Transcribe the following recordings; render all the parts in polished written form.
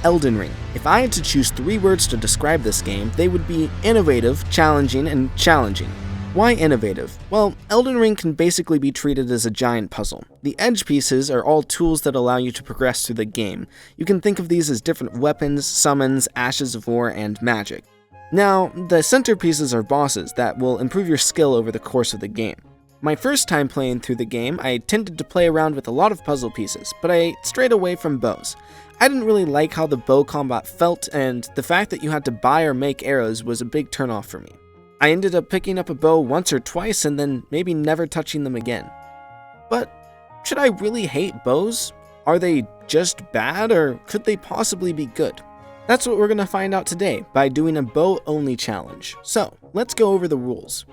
Elden Ring. If I had to choose 3 words to describe this game, they would be innovative, challenging, and challenging. Why innovative? Well, Elden Ring can basically be treated as a giant puzzle. The edge pieces are all tools that allow you to progress through the game. You can think of these as different weapons, summons, ashes of war, and magic. Now, the centerpieces are bosses that will improve your skill over the course of the game. My first time playing through the game, I tended to play around with a lot of puzzle pieces, but I strayed away from bows. I didn't really like how the bow combat felt, and the fact that you had to buy or make arrows was a big turnoff for me. I ended up picking up a bow once or twice and then maybe never touching them again. But should I really hate bows? Are they just bad, or could they possibly be good? That's what we're going to find out today by doing a bow-only challenge. So, let's go over the rules.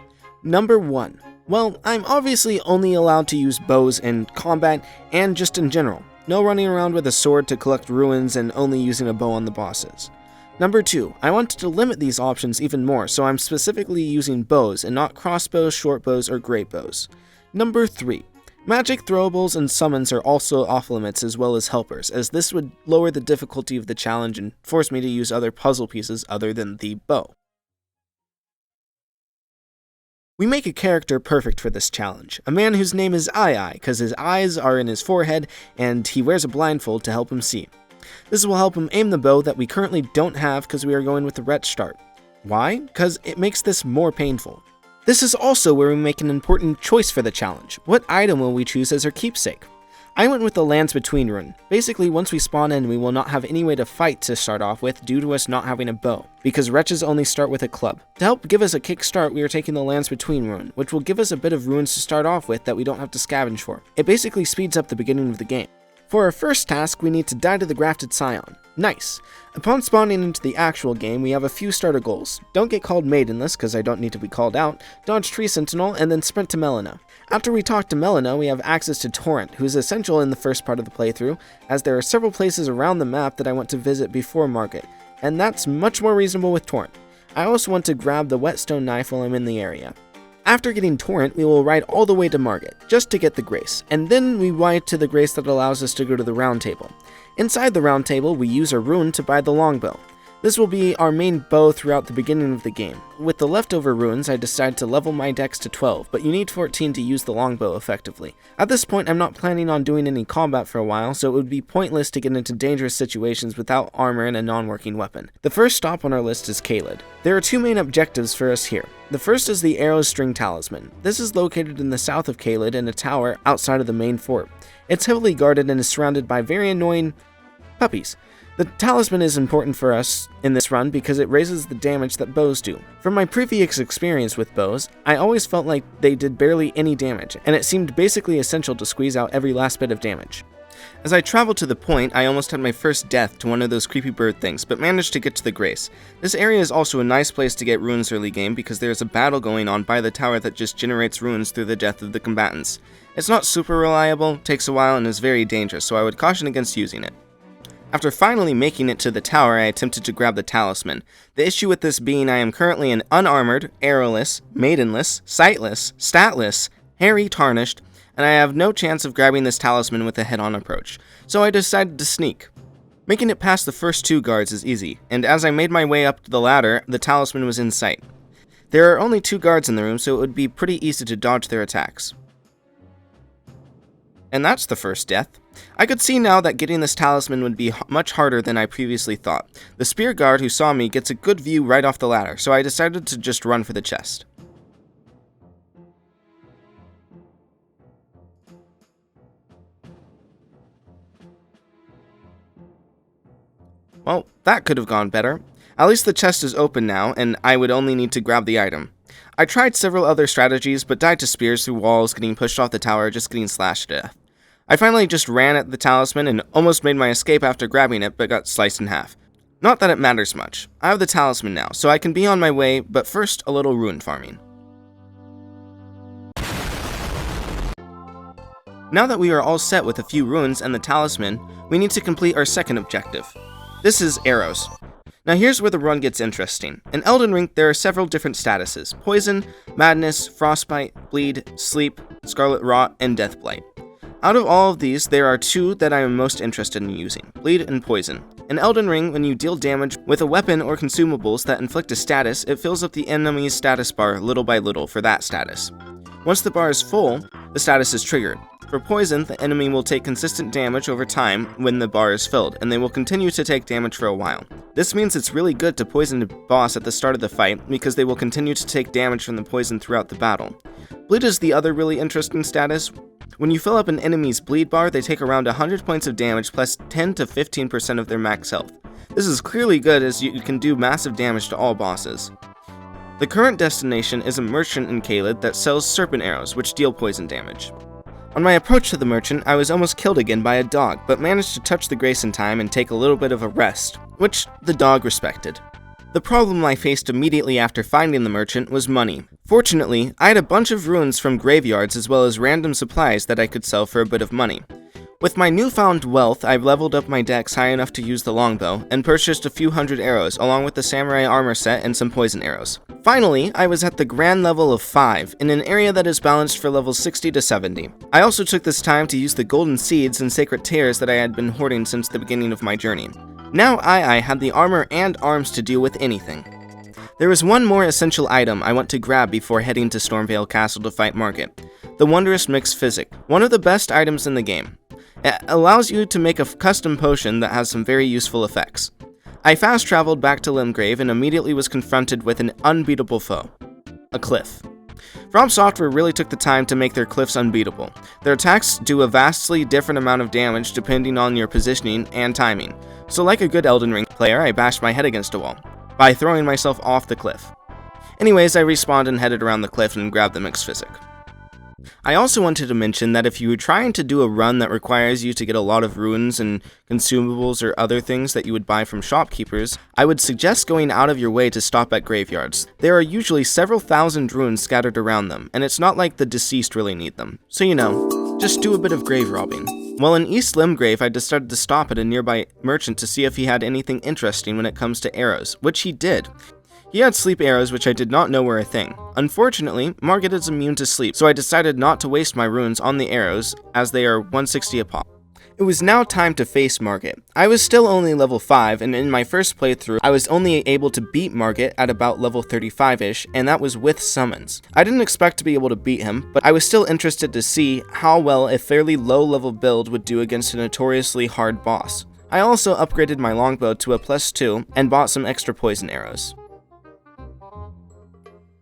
Number 1. Well, I'm obviously only allowed to use bows in combat and just in general. No running around with a sword to collect ruins and only using a bow on the bosses. Number 2, I wanted to limit these options even more, so I'm specifically using bows and not crossbows, short bows, or great bows. Number 3, magic throwables and summons are also off limits as well as helpers, as this would lower the difficulty of the challenge and force me to use other puzzle pieces other than the bow. We make a character perfect for this challenge, a man whose name is Eye, because his eyes are in his forehead and he wears a blindfold to help him see. This will help him aim the bow that we currently don't have because we are going with the wretch start. Why? Because it makes this more painful. This is also where we make an important choice for the challenge. What item will we choose as our keepsake? I went with the Lands Between rune. Basically, once we spawn in, we will not have any way to fight to start off with due to us not having a bow, because wretches only start with a club. To help give us a kick start, we are taking the Lands Between rune, which will give us a bit of runes to start off with that we don't have to scavenge for. It basically speeds up the beginning of the game. For our first task, we need to die to the Grafted Scion. Nice. Upon spawning into the actual game, we have a few starter goals. Don't get called Maidenless, because I don't need to be called out, dodge Tree Sentinel, and then sprint to Melina. After we talk to Melina, we have access to Torrent, who is essential in the first part of the playthrough, as there are several places around the map that I want to visit before Market, and that's much more reasonable with Torrent. I also want to grab the Whetstone Knife while I'm in the area. After getting Torrent, we will ride all the way to Market, just to get the Grace, and then we ride to the Grace that allows us to go to the Round Table. Inside the Round Table, we use our rune to buy the longbow. This will be our main bow throughout the beginning of the game. With the leftover runes, I decided to level my dex to 12, but you need 14 to use the longbow effectively. At this point, I'm not planning on doing any combat for a while, so it would be pointless to get into dangerous situations without armor and a non-working weapon. The first stop on our list is Caelid. There are 2 main objectives for us here. The first is the Arrow String Talisman. This is located in the south of Caelid in a tower outside of the main fort. It's heavily guarded and is surrounded by very annoying puppies. The talisman is important for us in this run because it raises the damage that bows do. From my previous experience with bows, I always felt like they did barely any damage, and it seemed basically essential to squeeze out every last bit of damage. As I traveled to the point, I almost had my first death to one of those creepy bird things, but managed to get to the Grace. This area is also a nice place to get runes early game because there is a battle going on by the tower that just generates runes through the death of the combatants. It's not super reliable, takes a while, and is very dangerous, so I would caution against using it. After finally making it to the tower, I attempted to grab the talisman. The issue with this being I am currently an unarmored, arrowless, maidenless, sightless, statless, hairy tarnished, and I have no chance of grabbing this talisman with a head-on approach, so I decided to sneak. Making it past the first 2 guards is easy, and as I made my way up the ladder, the talisman was in sight. There are only 2 guards in the room, so it would be pretty easy to dodge their attacks. And that's the first death. I could see now that getting this talisman would be much harder than I previously thought. The spear guard who saw me gets a good view right off the ladder, so I decided to just run for the chest. Well, that could have gone better. At least the chest is open now, and I would only need to grab the item. I tried several other strategies, but died to spears through walls, getting pushed off the tower, just getting slashed to death. I finally just ran at the talisman and almost made my escape after grabbing it, but got sliced in half. Not that it matters much. I have the talisman now, so I can be on my way, but first a little rune farming. Now that we are all set with a few runes and the talisman, we need to complete our second objective. This is arrows. Now here's where the run gets interesting. In Elden Ring, there are several different statuses: Poison, Madness, Frostbite, Bleed, Sleep, Scarlet Rot, and Deathblight. Out of all of these, there are two that I am most interested in using, Bleed and Poison. In Elden Ring, when you deal damage with a weapon or consumables that inflict a status, it fills up the enemy's status bar little by little for that status. Once the bar is full, the status is triggered. For Poison, the enemy will take consistent damage over time when the bar is filled, and they will continue to take damage for a while. This means it's really good to poison a boss at the start of the fight, because they will continue to take damage from the poison throughout the battle. Bleed is the other really interesting status. When you fill up an enemy's bleed bar, they take around 100 points of damage plus 10 to 15% of their max health. This is clearly good as you can do massive damage to all bosses. The current destination is a merchant in Caelid that sells serpent arrows, which deal poison damage. On my approach to the merchant, I was almost killed again by a dog, but managed to touch the grace in time and take a little bit of a rest, which the dog respected. The problem I faced immediately after finding the merchant was money. Fortunately, I had a bunch of runes from graveyards as well as random supplies that I could sell for a bit of money. With my newfound wealth, I leveled up my dex high enough to use the longbow, and purchased a few hundred arrows, along with the samurai armor set and some poison arrows. Finally, I was at the grand level of 5, in an area that is balanced for levels 60 to 70. I also took this time to use the golden seeds and sacred tears that I had been hoarding since the beginning of my journey. Now I had the armor and arms to deal with anything. There is one more essential item I want to grab before heading to Stormveil Castle to fight Margit. The Wondrous Mixed Physic, one of the best items in the game. It allows you to make a custom potion that has some very useful effects. I fast traveled back to Limgrave and immediately was confronted with an unbeatable foe. A cliff. From Software really took the time to make their cliffs unbeatable. Their attacks do a vastly different amount of damage depending on your positioning and timing. So like a good Elden Ring player, I bashed my head against a wall by throwing myself off the cliff. Anyways, I respawned and headed around the cliff and grabbed the Mixed Physic. I also wanted to mention that if you were trying to do a run that requires you to get a lot of runes and consumables or other things that you would buy from shopkeepers, I would suggest going out of your way to stop at graveyards. There are usually several thousand runes scattered around them, and it's not like the deceased really need them. So just do a bit of grave robbing. While in East Limgrave, I decided to stop at a nearby merchant to see if he had anything interesting when it comes to arrows, which he did. He had sleep arrows, which I did not know were a thing. Unfortunately, Margit is immune to sleep, so I decided not to waste my runes on the arrows, as they are 160 a pop. It was now time to face Margit. I was still only level 5, and in my first playthrough, I was only able to beat Margit at about level 35-ish, and that was with summons. I didn't expect to be able to beat him, but I was still interested to see how well a fairly low-level build would do against a notoriously hard boss. I also upgraded my longbow to a +2, and bought some extra poison arrows.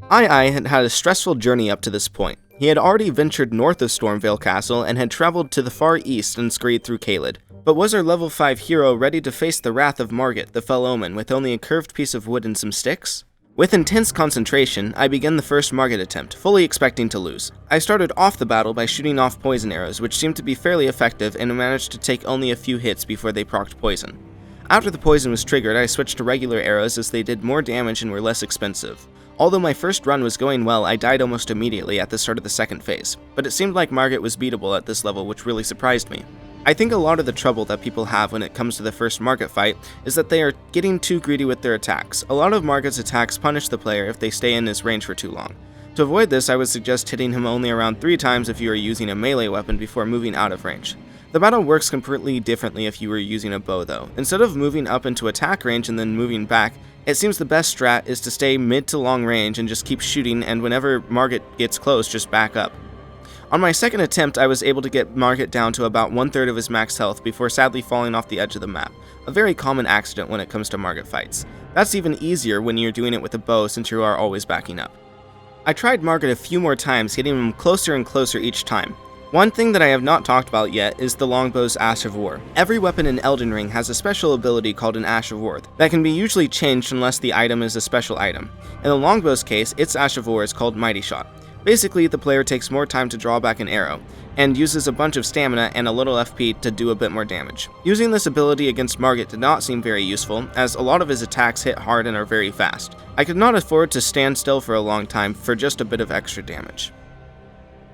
I had had a stressful journey up to this point. He had already ventured north of Stormveil Castle and had traveled to the far east and scurried through Caelid. But was our level 5 hero ready to face the wrath of Margit, the fell omen, with only a curved piece of wood and some sticks? With intense concentration, I began the first Margit attempt, fully expecting to lose. I started off the battle by shooting off poison arrows, which seemed to be fairly effective, and managed to take only a few hits before they procced poison. After the poison was triggered, I switched to regular arrows as they did more damage and were less expensive. Although my first run was going well, I died almost immediately at the start of the second phase, but it seemed like Margit was beatable at this level, which really surprised me. I think a lot of the trouble that people have when it comes to the first Margit fight is that they are getting too greedy with their attacks. A lot of Margit's attacks punish the player if they stay in his range for too long. To avoid this, I would suggest hitting him only around 3 times if you are using a melee weapon before moving out of range. The battle works completely differently if you were using a bow though. Instead of moving up into attack range and then moving back, it seems the best strat is to stay mid to long range and just keep shooting, and whenever Margit gets close, just back up. On my second attempt, I was able to get Margit down to about 1/3 of his max health before sadly falling off the edge of the map, a very common accident when it comes to Margit fights. That's even easier when you're doing it with a bow since you are always backing up. I tried Margit a few more times, getting him closer and closer each time. One thing that I have not talked about yet is the longbow's Ash of War. Every weapon in Elden Ring has a special ability called an Ash of War that can be usually changed unless the item is a special item. In the longbow's case, its Ash of War is called Mighty Shot. Basically, the player takes more time to draw back an arrow, and uses a bunch of stamina and a little FP to do a bit more damage. Using this ability against Margit did not seem very useful, as a lot of his attacks hit hard and are very fast. I could not afford to stand still for a long time for just a bit of extra damage.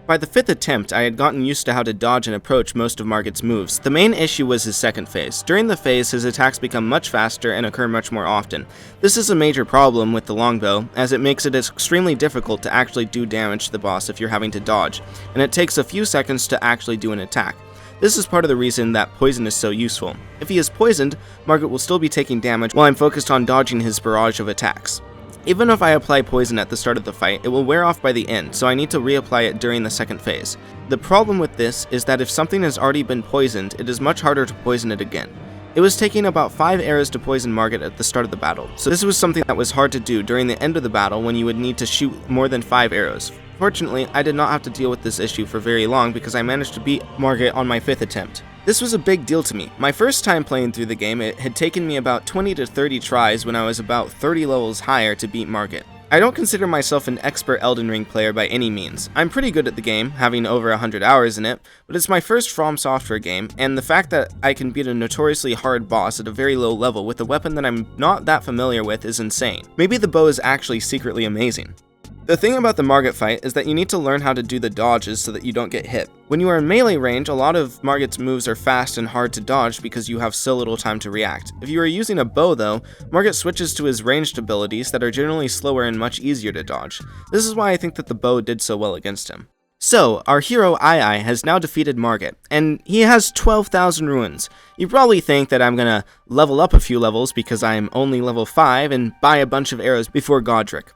By the 5th attempt, I had gotten used to how to dodge and approach most of Margit's moves. The main issue was his second phase. During the phase, his attacks become much faster and occur much more often. This is a major problem with the longbow, as it makes it extremely difficult to actually do damage to the boss if you're having to dodge, and it takes a few seconds to actually do an attack. This is part of the reason that poison is so useful. If he is poisoned, Margit will still be taking damage while I'm focused on dodging his barrage of attacks. Even if I apply poison at the start of the fight, it will wear off by the end, so I need to reapply it during the second phase. The problem with this is that if something has already been poisoned, it is much harder to poison it again. It was taking about 5 arrows to poison Margit at the start of the battle, so this was something that was hard to do during the end of the battle when you would need to shoot more than 5 arrows. Fortunately, I did not have to deal with this issue for very long because I managed to beat Margit on my 5th attempt. This was a big deal to me. My first time playing through the game, it had taken me about 20 to 30 tries when I was about 30 levels higher to beat Margit. I don't consider myself an expert Elden Ring player by any means. I'm pretty good at the game, having over 100 hours in it, but it's my first From Software game, and the fact that I can beat a notoriously hard boss at a very low level with a weapon that I'm not that familiar with is insane. Maybe the bow is actually secretly amazing. The thing about the Margit fight is that you need to learn how to do the dodges so that you don't get hit. When you are in melee range, a lot of Margit's moves are fast and hard to dodge because you have so little time to react. If you are using a bow though, Margit switches to his ranged abilities that are generally slower and much easier to dodge. This is why I think that the bow did so well against him. So, our hero Ai has now defeated Margit, and he has 12,000 ruins. You probably think that I'm gonna level up a few levels because I'm only level 5 and buy a bunch of arrows before Godric.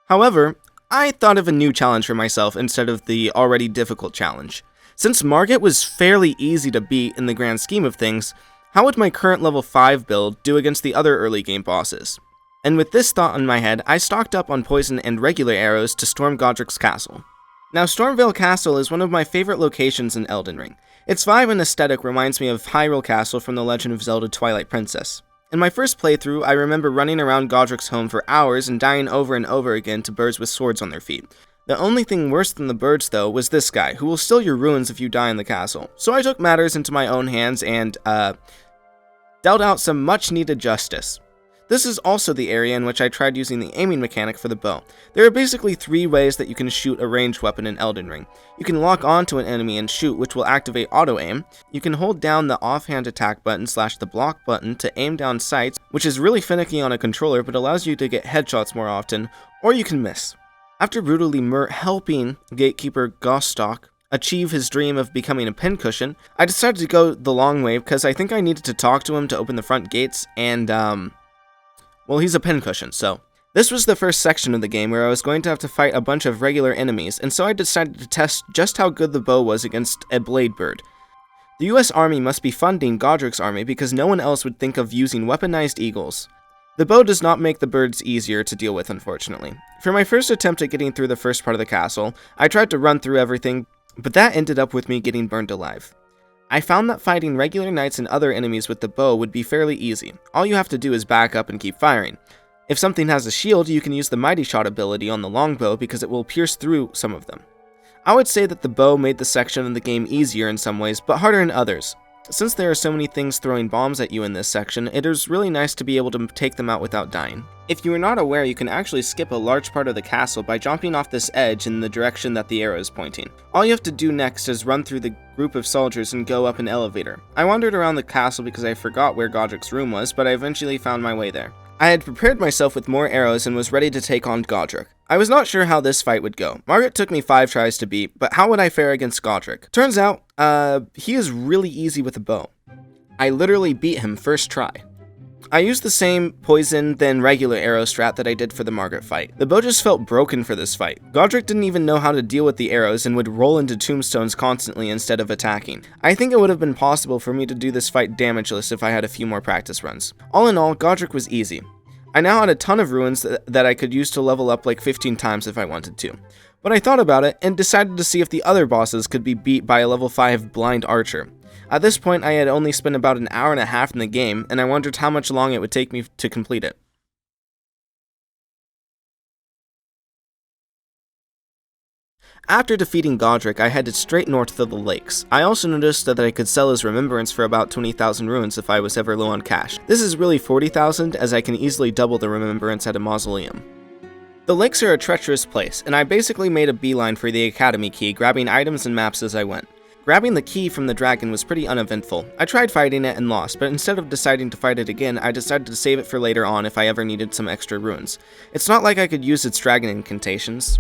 However, I thought of a new challenge for myself instead of the already difficult challenge. Since Margit was fairly easy to beat in the grand scheme of things, how would my current level 5 build do against the other early game bosses? And with this thought in my head, I stocked up on poison and regular arrows to storm Godric's castle. Now, Stormvale Castle is one of my favorite locations in Elden Ring. Its vibe and aesthetic reminds me of Hyrule Castle from The Legend of Zelda Twilight Princess. In my first playthrough, I remember running around Godric's home for hours and dying over and over again to birds with swords on their feet. The only thing worse than the birds, though, was this guy, who will steal your ruins if you die in the castle. So I took matters into my own hands and, dealt out some much-needed justice. This is also the area in which I tried using the aiming mechanic for the bow. There are basically 3 ways that you can shoot a ranged weapon in Elden Ring. You can lock onto an enemy and shoot, which will activate auto-aim. You can hold down the offhand attack button / the block button to aim down sights, which is really finicky on a controller but allows you to get headshots more often, or you can miss. After brutally helping gatekeeper Gostock achieve his dream of becoming a pincushion, I decided to go the long way because I think I needed to talk to him to open the front gates, and well, he's a pincushion, so. This was the first section of the game where I was going to have to fight a bunch of regular enemies, and so I decided to test just how good the bow was against a blade bird. The US Army must be funding Godric's army because no one else would think of using weaponized eagles. The bow does not make the birds easier to deal with, unfortunately. For my first attempt at getting through the first part of the castle, I tried to run through everything, but that ended up with me getting burned alive. I found that fighting regular knights and other enemies with the bow would be fairly easy. All you have to do is back up and keep firing. If something has a shield, you can use the Mighty Shot ability on the longbow because it will pierce through some of them. I would say that the bow made the section of the game easier in some ways, but harder in others. Since there are so many things throwing bombs at you in this section, it is really nice to be able to take them out without dying. If you are not aware, you can actually skip a large part of the castle by jumping off this edge in the direction that the arrow is pointing. All you have to do next is run through the group of soldiers and go up an elevator. I wandered around the castle because I forgot where Godric's room was, but I eventually found my way there. I had prepared myself with more arrows and was ready to take on Godric. I was not sure how this fight would go. Margit took me 5 tries to beat, but how would I fare against Godric? Turns out, he is really easy with a bow. I literally beat him first try. I used the same poison then regular arrow strat that I did for the Margit fight. The bow just felt broken for this fight. Godric didn't even know how to deal with the arrows and would roll into tombstones constantly instead of attacking. I think it would have been possible for me to do this fight damageless if I had a few more practice runs. All in all, Godric was easy. I now had a ton of ruins that I could use to level up like 15 times if I wanted to. But I thought about it and decided to see if the other bosses could be beat by a level 5 blind archer. At this point, I had only spent about an hour and a half in the game, and I wondered how much long it would take me to complete it. After defeating Godric, I headed straight north to the lakes. I also noticed that I could sell his remembrance for about 20,000 runes if I was ever low on cash. This is really 40,000, as I can easily double the remembrance at a mausoleum. The lakes are a treacherous place, and I basically made a beeline for the Academy key, grabbing items and maps as I went. Grabbing the key from the dragon was pretty uneventful. I tried fighting it and lost, but instead of deciding to fight it again, I decided to save it for later on if I ever needed some extra runes. It's not like I could use its dragon incantations.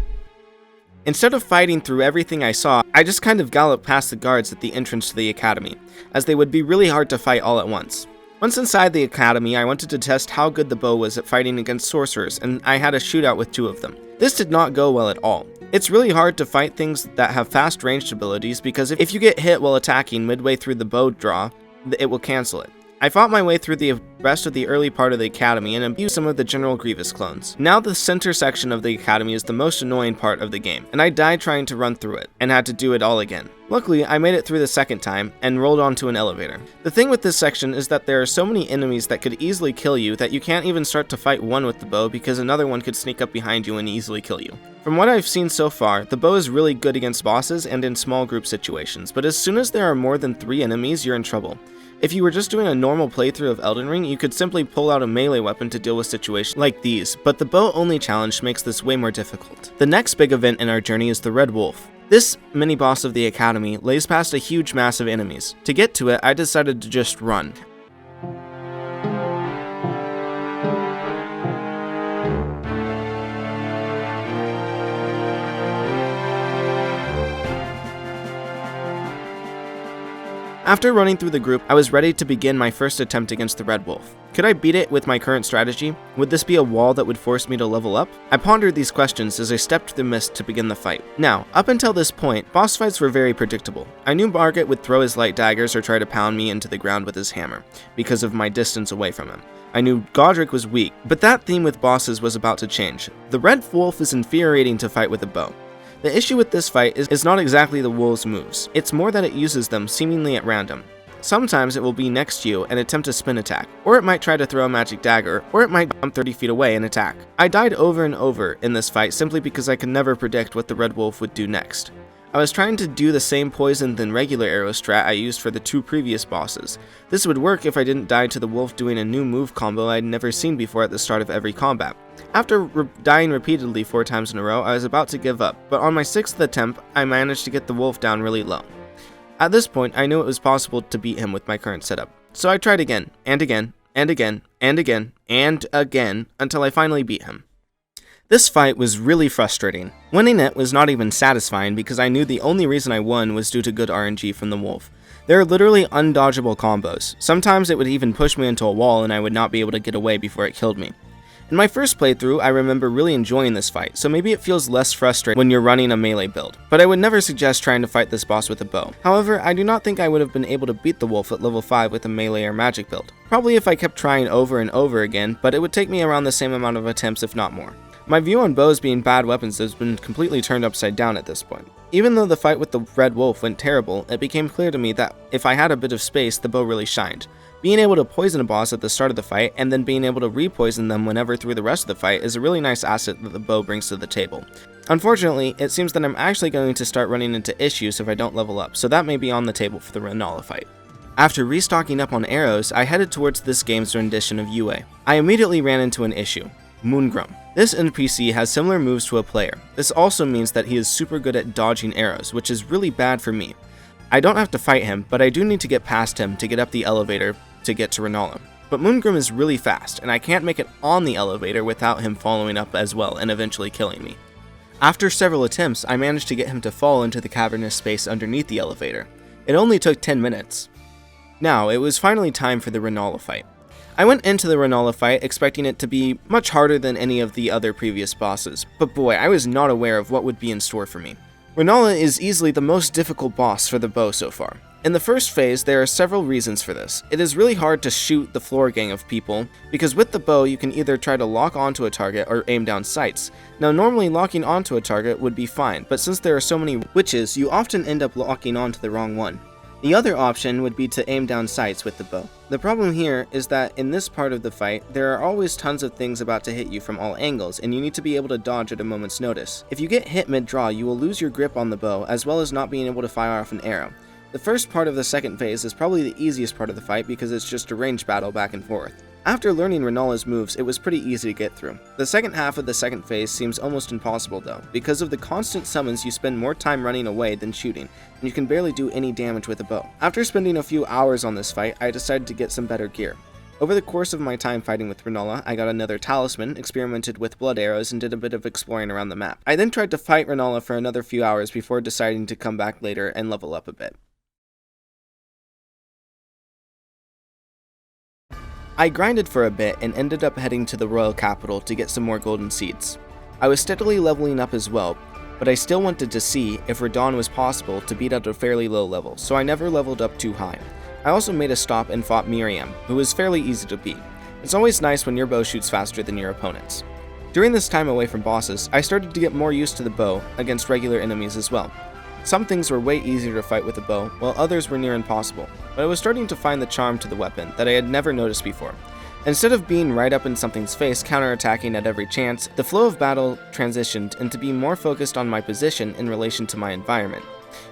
Instead of fighting through everything I saw, I just kind of galloped past the guards at the entrance to the academy, as they would be really hard to fight all at once. Once inside the academy, I wanted to test how good the bow was at fighting against sorcerers, and I had a shootout with 2 of them. This did not go well at all. It's really hard to fight things that have fast ranged abilities because if you get hit while attacking midway through the bow draw, it will cancel it. I fought my way through the rest of the early part of the academy and abused some of the General Grievous clones. Now the center section of the academy is the most annoying part of the game, and I died trying to run through it, and had to do it all again. Luckily, I made it through the second time, and rolled onto an elevator. The thing with this section is that there are so many enemies that could easily kill you that you can't even start to fight one with the bow because another one could sneak up behind you and easily kill you. From what I've seen so far, the bow is really good against bosses and in small group situations, but as soon as there are more than 3 enemies, you're in trouble. If you were just doing a normal playthrough of Elden Ring, you could simply pull out a melee weapon to deal with situations like these, but the bow-only challenge makes this way more difficult. The next big event in our journey is the Red Wolf. This mini-boss of the academy lays past a huge mass of enemies. To get to it, I decided to just run. After running through the group, I was ready to begin my first attempt against the Red Wolf. Could I beat it with my current strategy? Would this be a wall that would force me to level up? I pondered these questions as I stepped through the mist to begin the fight. Now, up until this point, boss fights were very predictable. I knew Margit would throw his light daggers or try to pound me into the ground with his hammer, because of my distance away from him. I knew Godric was weak, but that theme with bosses was about to change. The Red Wolf is infuriating to fight with a bow. The issue with this fight is not exactly the wolf's moves, it's more that it uses them seemingly at random. Sometimes it will be next to you and attempt a spin attack, or it might try to throw a magic dagger, or it might jump 30 feet away and attack. I died over and over in this fight simply because I could never predict what the Red Wolf would do next. I was trying to do the same poison than regular arrow strat I used for the 2 previous bosses. This would work if I didn't die to the wolf doing a new move combo I'd never seen before at the start of every combat. After dying repeatedly 4 times in a row, I was about to give up, but on my 6th attempt, I managed to get the wolf down really low. At this point, I knew it was possible to beat him with my current setup, so I tried again, and again, and again, and again, and again, until I finally beat him. This fight was really frustrating. Winning it was not even satisfying because I knew the only reason I won was due to good RNG from the wolf. There are literally undodgeable combos. Sometimes it would even push me into a wall and I would not be able to get away before it killed me. In my first playthrough, I remember really enjoying this fight, so maybe it feels less frustrating when you're running a melee build, but I would never suggest trying to fight this boss with a bow. However, I do not think I would have been able to beat the wolf at level 5 with a melee or magic build. Probably if I kept trying over and over again, but it would take me around the same amount of attempts if not more. My view on bows being bad weapons has been completely turned upside down at this point. Even though the fight with the Red Wolf went terrible, it became clear to me that if I had a bit of space, the bow really shined. Being able to poison a boss at the start of the fight, and then being able to re-poison them whenever through the rest of the fight is a really nice asset that the bow brings to the table. Unfortunately, it seems that I'm actually going to start running into issues if I don't level up, so that may be on the table for the Renala fight. After restocking up on arrows, I headed towards this game's rendition of UA. I immediately ran into an issue. Moongrum. This NPC has similar moves to a player. This also means that he is super good at dodging arrows, which is really bad for me. I don't have to fight him, but I do need to get past him to get up the elevator to get to Renala. But Moongrum is really fast, and I can't make it on the elevator without him following up as well and eventually killing me. After several attempts, I managed to get him to fall into the cavernous space underneath the elevator. It only took 10 minutes. Now, it was finally time for the Renala fight. I went into the Renala fight expecting it to be much harder than any of the other previous bosses, but boy, I was not aware of what would be in store for me. Renala is easily the most difficult boss for the bow so far. In the first phase, there are several reasons for this. It is really hard to shoot the floor gang of people, because with the bow you can either try to lock onto a target or aim down sights. Now normally locking onto a target would be fine, but since there are so many witches, you often end up locking onto the wrong one. The other option would be to aim down sights with the bow. The problem here is that in this part of the fight, there are always tons of things about to hit you from all angles, and you need to be able to dodge at a moment's notice. If you get hit mid-draw, you will lose your grip on the bow, as well as not being able to fire off an arrow. The first part of the second phase is probably the easiest part of the fight because it's just a ranged battle back and forth. After learning Renala's moves, it was pretty easy to get through. The second half of the second phase seems almost impossible though. Because of the constant summons, you spend more time running away than shooting, and you can barely do any damage with a bow. After spending a few hours on this fight, I decided to get some better gear. Over the course of my time fighting with Renala, I got another talisman, experimented with blood arrows, and did a bit of exploring around the map. I then tried to fight Renala for another few hours before deciding to come back later and level up a bit. I grinded for a bit and ended up heading to the royal capital to get some more golden seeds. I was steadily leveling up as well, but I still wanted to see if Radahn was possible to beat at a fairly low level, so I never leveled up too high. I also made a stop and fought Miriam, who was fairly easy to beat. It's always nice when your bow shoots faster than your opponent's. During this time away from bosses, I started to get more used to the bow against regular enemies as well. Some things were way easier to fight with a bow, while others were near impossible, but I was starting to find the charm to the weapon that I had never noticed before. Instead of being right up in something's face, counterattacking at every chance, the flow of battle transitioned into being more focused on my position in relation to my environment.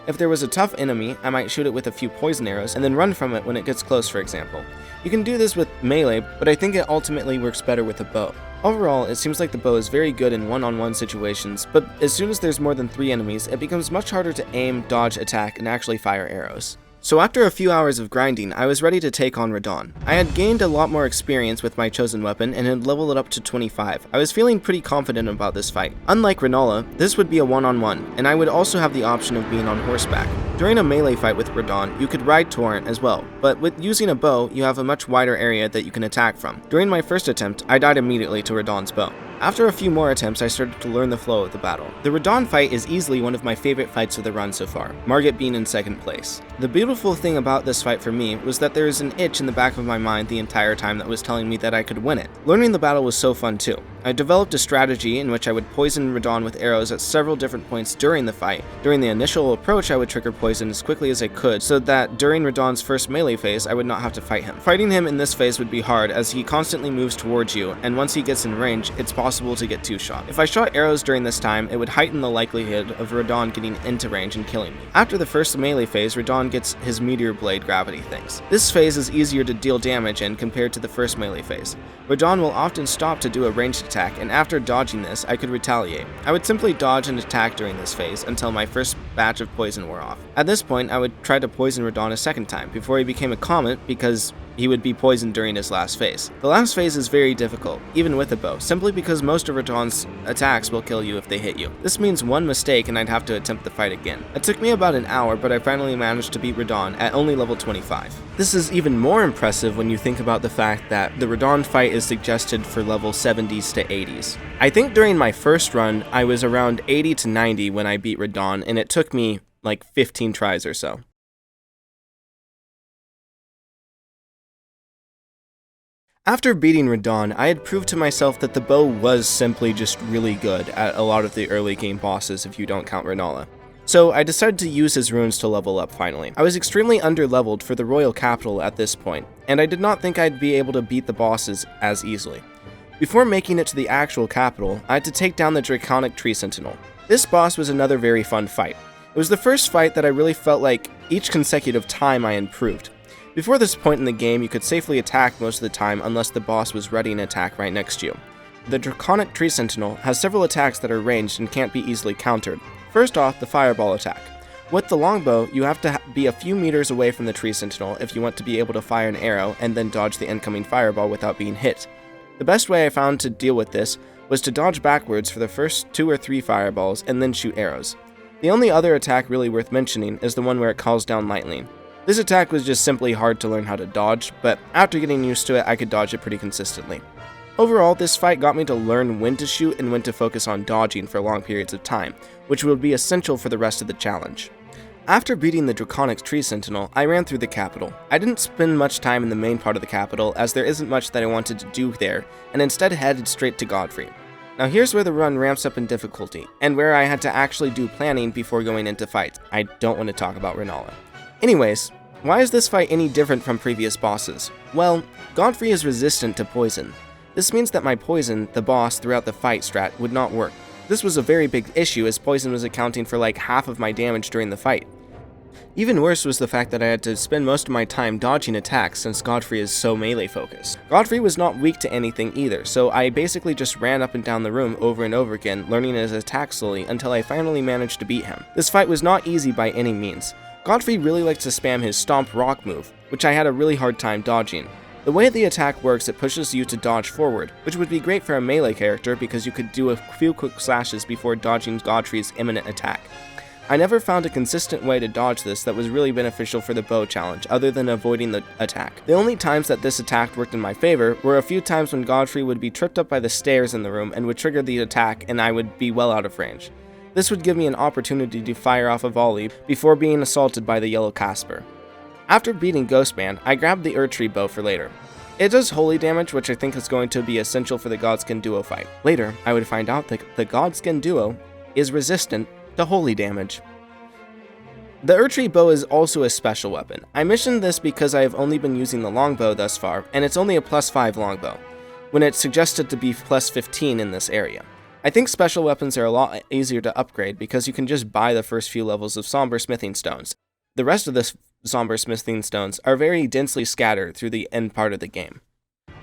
If there was a tough enemy, I might shoot it with a few poison arrows and then run from it when it gets close, for example. You can do this with melee, but I think it ultimately works better with a bow. Overall, it seems like the bow is very good in one-on-one situations, but as soon as there's more than 3 enemies, it becomes much harder to aim, dodge, attack, and actually fire arrows. So after a few hours of grinding, I was ready to take on Radahn. I had gained a lot more experience with my chosen weapon and had leveled it up to 25. I was feeling pretty confident about this fight. Unlike Renala, this would be a one-on-one, and I would also have the option of being on horseback. During a melee fight with Radahn, you could ride Torrent as well, but with using a bow, you have a much wider area that you can attack from. During my first attempt, I died immediately to Radahn's bow. After a few more attempts, I started to learn the flow of the battle. The Radahn fight is easily one of my favorite fights of the run so far, Margit being in second place. The beautiful thing about this fight for me was that there was an itch in the back of my mind the entire time that was telling me that I could win it. Learning the battle was so fun too. I developed a strategy in which I would poison Radahn with arrows at several different points during the fight. During the initial approach, I would trigger poison as quickly as I could, so that during Radahn's first melee phase, I would not have to fight him. Fighting him in this phase would be hard, as he constantly moves towards you, and once he gets in range, it's possible to get 2-shot. If I shot arrows during this time, it would heighten the likelihood of Radahn getting into range and killing me. After the first melee phase, Radahn gets his meteor blade gravity things. This phase is easier to deal damage in compared to the first melee phase. Radahn will often stop to do a ranged attack, and after dodging this, I could retaliate. I would simply dodge and attack during this phase until my first batch of poison wore off. At this point, I would try to poison Radahn a second time before he became a comet, because he would be poisoned during his last phase. The last phase is very difficult, even with a bow, simply because most of Radahn's attacks will kill you if they hit you. This means one mistake and I'd have to attempt the fight again. It took me about an hour, but I finally managed to beat Radahn at only level 25. This is even more impressive when you think about the fact that the Radahn fight is suggested for level 70s to 80s. I think during my first run, I was around 80 to 90 when I beat Radahn, and it took me like 15 tries or so. After beating Radahn, I had proved to myself that the bow was simply just really good at a lot of the early game bosses if you don't count Renala. So I decided to use his runes to level up finally. I was extremely underleveled for the royal capital at this point, and I did not think I'd be able to beat the bosses as easily. Before making it to the actual capital, I had to take down the Draconic Tree Sentinel. This boss was another very fun fight. It was the first fight that I really felt like each consecutive time I improved. Before this point in the game, you could safely attack most of the time unless the boss was ready an attack right next to you. The Draconic Tree Sentinel has several attacks that are ranged and can't be easily countered. First off, the fireball attack. With the longbow, you have to be a few meters away from the Tree Sentinel if you want to be able to fire an arrow and then dodge the incoming fireball without being hit. The best way I found to deal with this was to dodge backwards for the first 2 or 3 fireballs and then shoot arrows. The only other attack really worth mentioning is the one where it calls down lightning. This attack was just simply hard to learn how to dodge, but after getting used to it, I could dodge it pretty consistently. Overall, this fight got me to learn when to shoot and when to focus on dodging for long periods of time, which would be essential for the rest of the challenge. After beating the Draconic Tree Sentinel, I ran through the capital. I didn't spend much time in the main part of the capital, as there isn't much that I wanted to do there, and instead headed straight to Godfrey. Now here's where the run ramps up in difficulty, and where I had to actually do planning before going into fights. I don't want to talk about Renala. Anyways, why is this fight any different from previous bosses? Well, Godfrey is resistant to poison. This means that my poison, the boss throughout the fight strat, would not work. This was a very big issue as poison was accounting for like half of my damage during the fight. Even worse was the fact that I had to spend most of my time dodging attacks since Godfrey is so melee focused. Godfrey was not weak to anything either, so I basically just ran up and down the room over and over again, learning his attack slowly until I finally managed to beat him. This fight was not easy by any means. Godfrey really likes to spam his Stomp Rock move, which I had a really hard time dodging. The way the attack works, it pushes you to dodge forward, which would be great for a melee character because you could do a few quick slashes before dodging Godfrey's imminent attack. I never found a consistent way to dodge this that was really beneficial for the bow challenge, other than avoiding the attack. The only times that this attack worked in my favor were a few times when Godfrey would be tripped up by the stairs in the room and would trigger the attack and I would be well out of range. This would give me an opportunity to fire off a volley before being assaulted by the yellow Casper. After beating Ghostman, I grabbed the Erdtree bow for later. It does holy damage, which I think is going to be essential for the Godskin duo fight. Later, I would find out that the Godskin duo is resistant to holy damage. The Erdtree bow is also a special weapon. I mentioned this because I have only been using the longbow thus far, and it's only a +5 longbow, when it's suggested to be +15 in this area. I think special weapons are a lot easier to upgrade because you can just buy the first few levels of Somber Smithing Stones. The rest of the Somber Smithing Stones are very densely scattered through the end part of the game.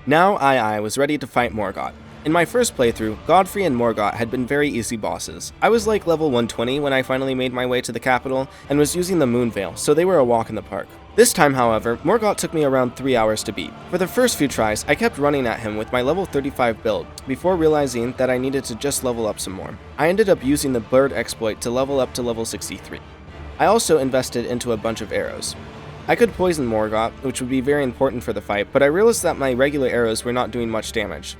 Now I was ready to fight Morgott. In my first playthrough, Godfrey and Morgott had been very easy bosses. I was like level 120 when I finally made my way to the capital, and was using the Moonveil, so they were a walk in the park. This time, however, Morgott took me around 3 hours to beat. For the first few tries, I kept running at him with my level 35 build, before realizing that I needed to just level up some more. I ended up using the Bird exploit to level up to level 63. I also invested into a bunch of arrows. I could poison Morgott, which would be very important for the fight, but I realized that my regular arrows were not doing much damage.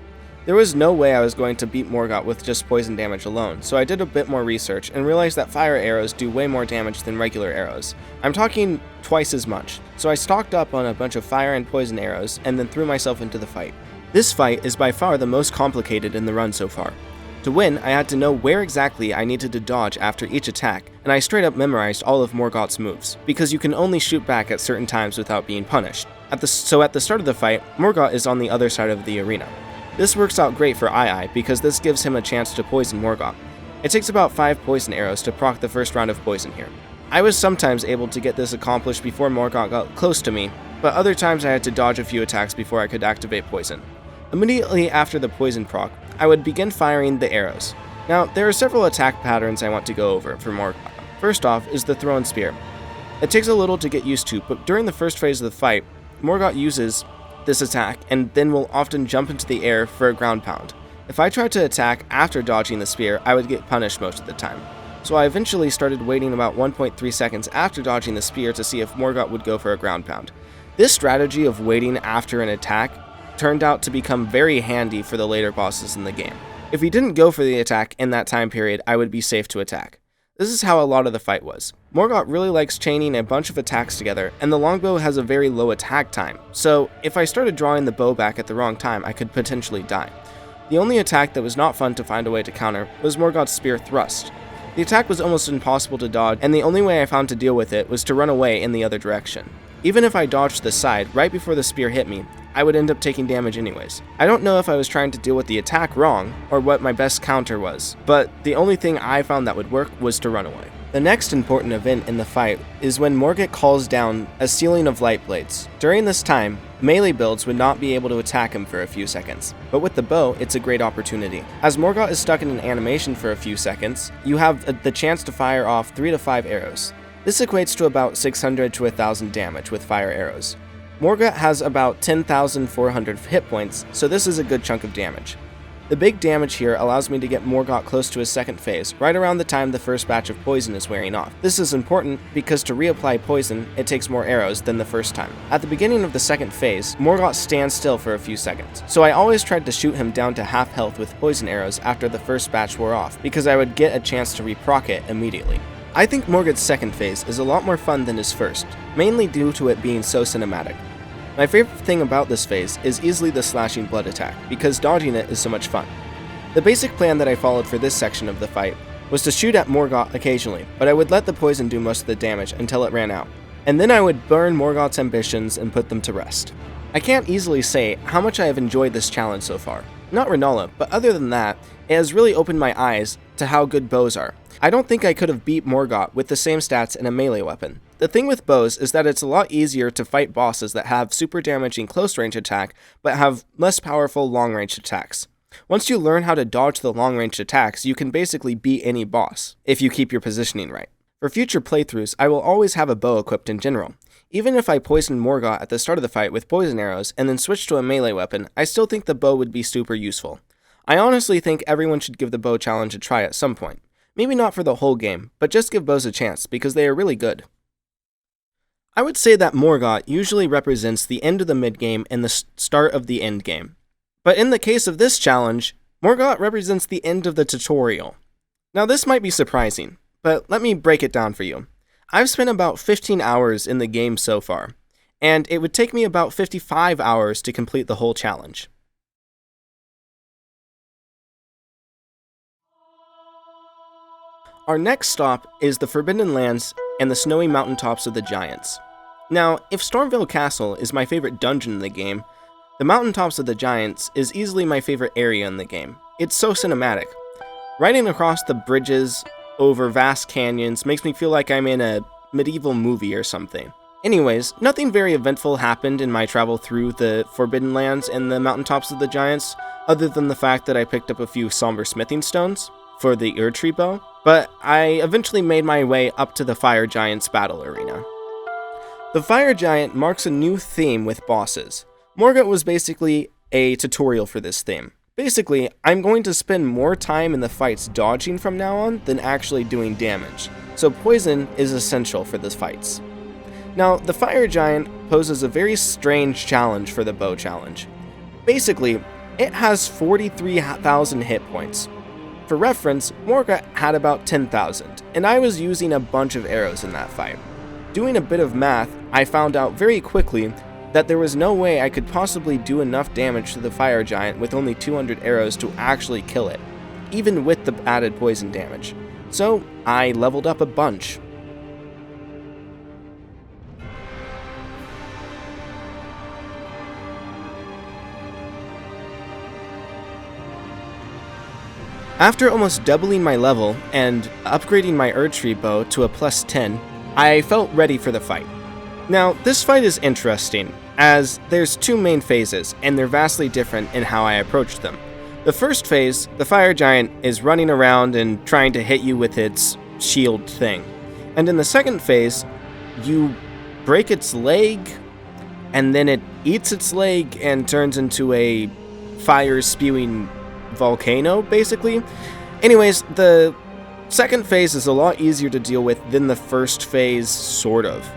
There was no way I was going to beat Morgott with just poison damage alone, so I did a bit more research and realized that fire arrows do way more damage than regular arrows. I'm talking twice as much, so I stocked up on a bunch of fire and poison arrows and then threw myself into the fight. This fight is by far the most complicated in the run so far. To win, I had to know where exactly I needed to dodge after each attack, and I straight up memorized all of Morgott's moves, because you can only shoot back at certain times without being punished. So at the start of the fight, Morgott is on the other side of the arena. This works out great for II because this gives him a chance to poison Morgott. It takes about 5 poison arrows to proc the first round of poison here. I was sometimes able to get this accomplished before Morgott got close to me, but other times I had to dodge a few attacks before I could activate poison. Immediately after the poison proc, I would begin firing the arrows. Now, there are several attack patterns I want to go over for Morgott. First off is the thrown spear. It takes a little to get used to, but during the first phase of the fight, Morgott uses this attack and then will often jump into the air for a ground pound. If I tried to attack after dodging the spear, I would get punished most of the time. So I eventually started waiting about 1.3 seconds after dodging the spear to see if Morgott would go for a ground pound. This strategy of waiting after an attack turned out to become very handy for the later bosses in the game. If he didn't go for the attack in that time period, I would be safe to attack. This is how a lot of the fight was. Morgott really likes chaining a bunch of attacks together, and the longbow has a very low attack time, so if I started drawing the bow back at the wrong time, I could potentially die. The only attack that was not fun to find a way to counter was Morgott's spear thrust. The attack was almost impossible to dodge, and the only way I found to deal with it was to run away in the other direction. Even if I dodged to the side right before the spear hit me, I would end up taking damage anyways. I don't know if I was trying to deal with the attack wrong, or what my best counter was, but the only thing I found that would work was to run away. The next important event in the fight is when Morgott calls down a ceiling of light blades. During this time, melee builds would not be able to attack him for a few seconds, but with the bow, it's a great opportunity. As Morgott is stuck in an animation for a few seconds, you have the chance to fire off 3 to 5 arrows. This equates to about 600 to 1000 damage with fire arrows. Morgott has about 10,400 hit points, so this is a good chunk of damage. The big damage here allows me to get Morgott close to his second phase, right around the time the first batch of poison is wearing off. This is important because to reapply poison, it takes more arrows than the first time. At the beginning of the second phase, Morgott stands still for a few seconds, so I always tried to shoot him down to half health with poison arrows after the first batch wore off, because I would get a chance to reproc it immediately. I think Morgott's second phase is a lot more fun than his first, mainly due to it being so cinematic. My favorite thing about this phase is easily the slashing blood attack, because dodging it is so much fun. The basic plan that I followed for this section of the fight was to shoot at Morgott occasionally, but I would let the poison do most of the damage until it ran out, and then I would burn Morgott's ambitions and put them to rest. I can't easily say how much I have enjoyed this challenge so far. Not Renala, but other than that, it has really opened my eyes to how good bows are. I don't think I could have beat Morgott with the same stats in a melee weapon. The thing with bows is that it's a lot easier to fight bosses that have super damaging close range attack, but have less powerful long range attacks. Once you learn how to dodge the long range attacks, you can basically beat any boss, if you keep your positioning right. For future playthroughs, I will always have a bow equipped in general. Even if I poisoned Morgott at the start of the fight with poison arrows and then switched to a melee weapon, I still think the bow would be super useful. I honestly think everyone should give the bow challenge a try at some point. Maybe not for the whole game, but just give bows a chance because they are really good. I would say that Morgott usually represents the end of the mid-game and the start of the end game. But in the case of this challenge, Morgott represents the end of the tutorial. Now this might be surprising, but let me break it down for you. I've spent about 15 hours in the game so far, and it would take me about 55 hours to complete the whole challenge. Our next stop is the Forbidden Lands and the snowy mountaintops of the Giants. Now, if Stormville Castle is my favorite dungeon in the game, the Mountaintops of the Giants is easily my favorite area in the game. It's so cinematic. Riding across the bridges over vast canyons makes me feel like I'm in a medieval movie or something. Anyways, nothing very eventful happened in my travel through the Forbidden Lands and the Mountaintops of the Giants, other than the fact that I picked up a few somber smithing stones for the Erdtree bow, but I eventually made my way up to the Fire Giant's battle arena. The Fire Giant marks a new theme with bosses. Morgott was basically a tutorial for this theme. Basically, I'm going to spend more time in the fights dodging from now on than actually doing damage, so poison is essential for the fights. Now, the Fire Giant poses a very strange challenge for the bow challenge. Basically, it has 43,000 hit points. For reference, Morgott had about 10,000, and I was using a bunch of arrows in that fight. Doing a bit of math, I found out very quickly that there was no way I could possibly do enough damage to the Fire Giant with only 200 arrows to actually kill it, even with the added poison damage. So, I leveled up a bunch. After almost doubling my level and upgrading my Erdtree bow to a plus 10, I felt ready for the fight. Now, this fight is interesting, as there's two main phases, and they're vastly different in how I approached them. The first phase, the Fire Giant is running around and trying to hit you with its shield thing. And in the second phase, you break its leg, and then it eats its leg and turns into a fire-spewing volcano, basically. Anyways, the second phase is a lot easier to deal with than the first phase, sort of.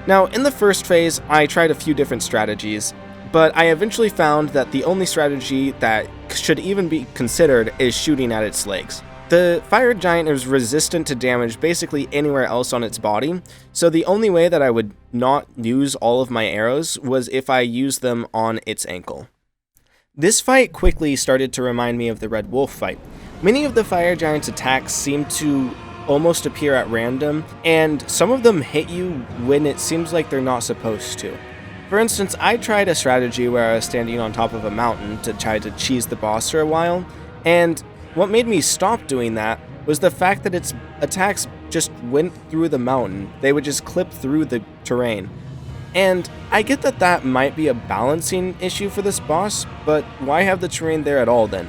Now, in the first phase, I tried a few different strategies, but I eventually found that the only strategy that should even be considered is shooting at its legs. The Fire Giant is resistant to damage basically anywhere else on its body, so the only way that I would not use all of my arrows was if I used them on its ankle. This fight quickly started to remind me of the Red Wolf fight. Many of the Fire Giant's attacks seem to almost appear at random, and some of them hit you when it seems like they're not supposed to. For instance, I tried a strategy where I was standing on top of a mountain to try to cheese the boss for a while, and what made me stop doing that was the fact that its attacks just went through the mountain. They would just clip through the terrain. And I get that that might be a balancing issue for this boss, but why have the terrain there at all then?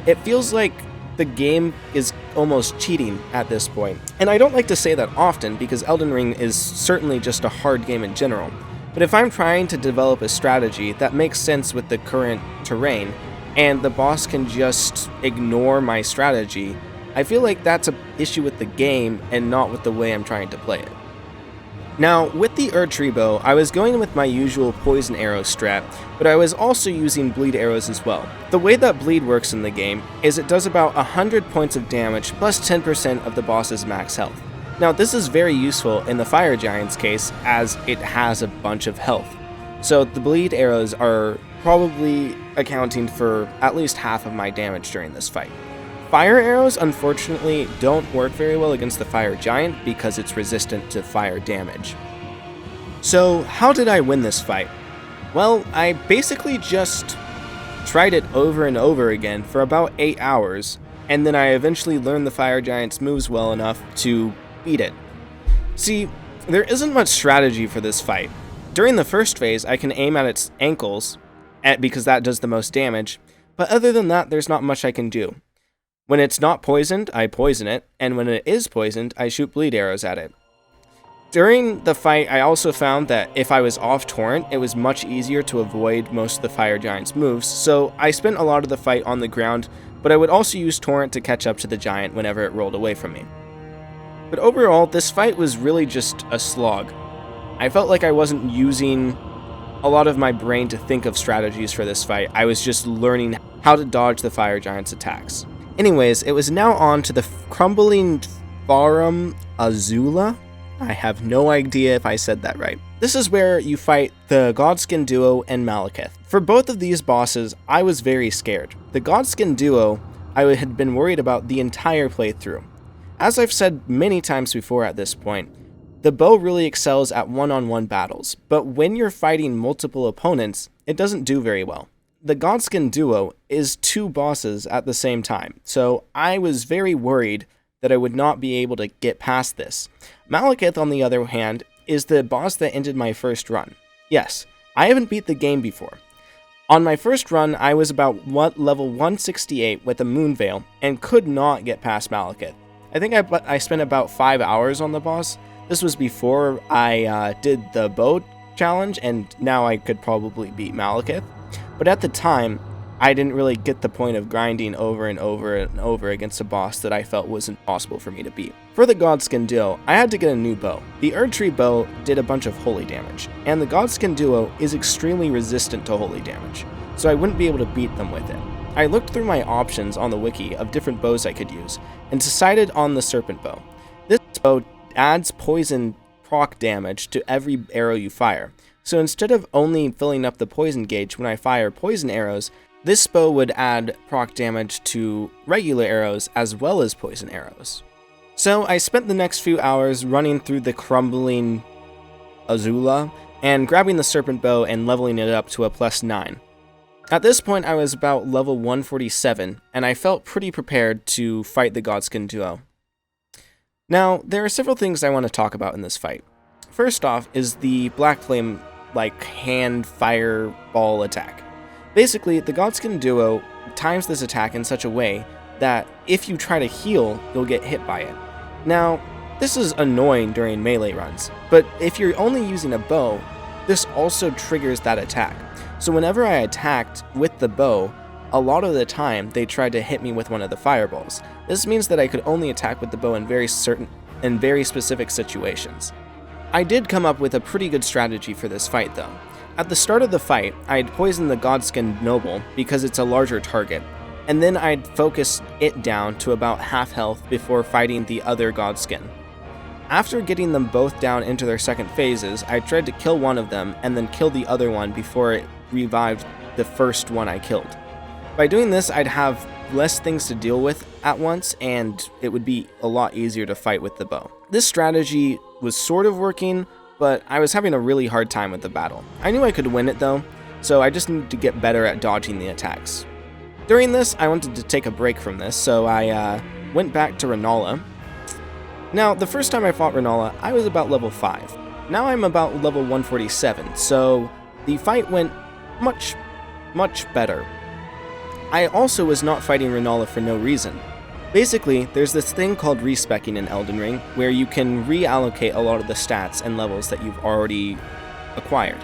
It feels like the game is almost cheating at this point. And I don't like to say that often because Elden Ring is certainly just a hard game in general. But if I'm trying to develop a strategy that makes sense with the current terrain, and the boss can just ignore my strategy, I feel like that's an issue with the game and not with the way I'm trying to play it. Now, with the Erdtree bow, I was going with my usual poison arrow strat, but I was also using bleed arrows as well. The way that bleed works in the game is it does about 100 points of damage plus 10% of the boss's max health. Now, this is very useful in the Fire Giant's case as it has a bunch of health. So the bleed arrows are probably accounting for at least half of my damage during this fight. Fire arrows, unfortunately, don't work very well against the Fire Giant because it's resistant to fire damage. So, how did I win this fight? Well, I basically just tried it over and over again for about 8 hours, and then I eventually learned the Fire Giant's moves well enough to beat it. See, There isn't much strategy for this fight. During the first phase, I can aim at its ankles, because that does the most damage, but other than that, there's not much I can do. When it's not poisoned, I poison it, and when it is poisoned, I shoot bleed arrows at it. During the fight, I also found that if I was off Torrent, it was much easier to avoid most of the Fire Giant's moves, so I spent a lot of the fight on the ground, but I would also use Torrent to catch up to the Giant whenever it rolled away from me. But overall, this fight was really just a slog. I felt like I wasn't using a lot of my brain to think of strategies for this fight. I was just learning how to dodge the Fire Giant's attacks. Anyways, it was now on to the Crumbling Farum Azula. I have no idea if I said that right. This is where you fight the Godskin duo and Malekith. For both of these bosses, I was very scared. The Godskin duo, I had been worried about the entire playthrough. As I've said many times before at this point, the bow really excels at one-on-one battles, but when you're fighting multiple opponents, it doesn't do very well. The Godskin duo is two bosses at the same time, so I was very worried that I would not be able to get past this. Malekith, on the other hand, is the boss that ended my first run. Yes, I haven't beat the game before. On my first run, I was about level 168 with a Moon Veil, and could not get past Malekith. I think I spent about 5 hours on the boss. This was before I did the bow challenge, and now I could probably beat Malekith. But at the time, I didn't really get the point of grinding over and over and over against a boss that I felt was impossible for me to beat. For the Godskin duo, I had to get a new bow. The Erdtree bow did a bunch of holy damage, and the Godskin duo is extremely resistant to holy damage, so I wouldn't be able to beat them with it. I looked through my options on the wiki of different bows I could use, and decided on the Serpent bow. This bow adds poison proc damage to every arrow you fire, so instead of only filling up the poison gauge when I fire poison arrows, this bow would add proc damage to regular arrows as well as poison arrows. So I spent the next few hours running through the Crumbling Azula and grabbing the Serpent bow and leveling it up to a +9. At this point I was about level 147 and I felt pretty prepared to fight the Godskin duo. Now, there are several things I want to talk about in this fight. First off is the Black Flame hand fireball attack. Basically, the Godskin duo times this attack in such a way that if you try to heal, you'll get hit by it. Now, this is annoying during melee runs, but if you're only using a bow, this also triggers that attack. So whenever I attacked with the bow, a lot of the time they tried to hit me with one of the fireballs. This means that I could only attack with the bow in very specific situations. I did come up with a pretty good strategy for this fight though. At the start of the fight, I'd poison the Godskin Noble because it's a larger target, and then I'd focus it down to about half health before fighting the other Godskin. After getting them both down into their second phases, I tried to kill one of them and then kill the other one before it revived the first one I killed. By doing this, I'd have less things to deal with at once, and it would be a lot easier to fight with the bow. This strategy was sort of working, but I was having a really hard time with the battle. I knew I could win it though, so I just needed to get better at dodging the attacks. During this, I wanted to take a break from this, so I went back to Rennala. Now, the first time I fought Rennala, I was about level 5. Now I'm about level 147, so the fight went much better. I also was not fighting Rennala for no reason. Basically, there's this thing called respeccing in Elden Ring, where you can reallocate a lot of the stats and levels that you've already acquired.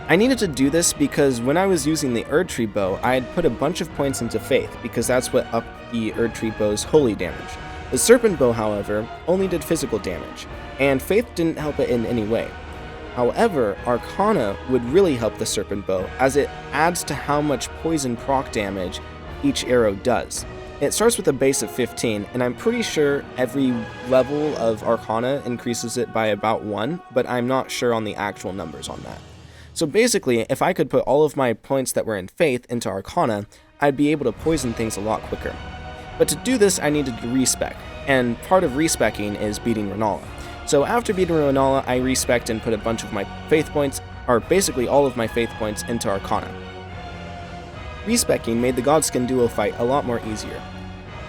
I needed to do this because when I was using the Erdtree bow, I had put a bunch of points into Faith, because that's what upped the Erdtree bow's holy damage. The Serpent bow, however, only did physical damage, and Faith didn't help it in any way. However, Arcana would really help the Serpent bow, as it adds to how much poison proc damage each arrow does. It starts with a base of 15, and I'm pretty sure every level of Arcana increases it by about 1, but I'm not sure on the actual numbers on that. So basically, if I could put all of my points that were in Faith into Arcana, I'd be able to poison things a lot quicker. But to do this, I needed to respec, and part of respeccing is beating Rennala. So after beating Rennala, I respecced and put a bunch of my Faith points, or basically all of my Faith points, into Arcana. Respeccing made the Godskin duo fight a lot more easier.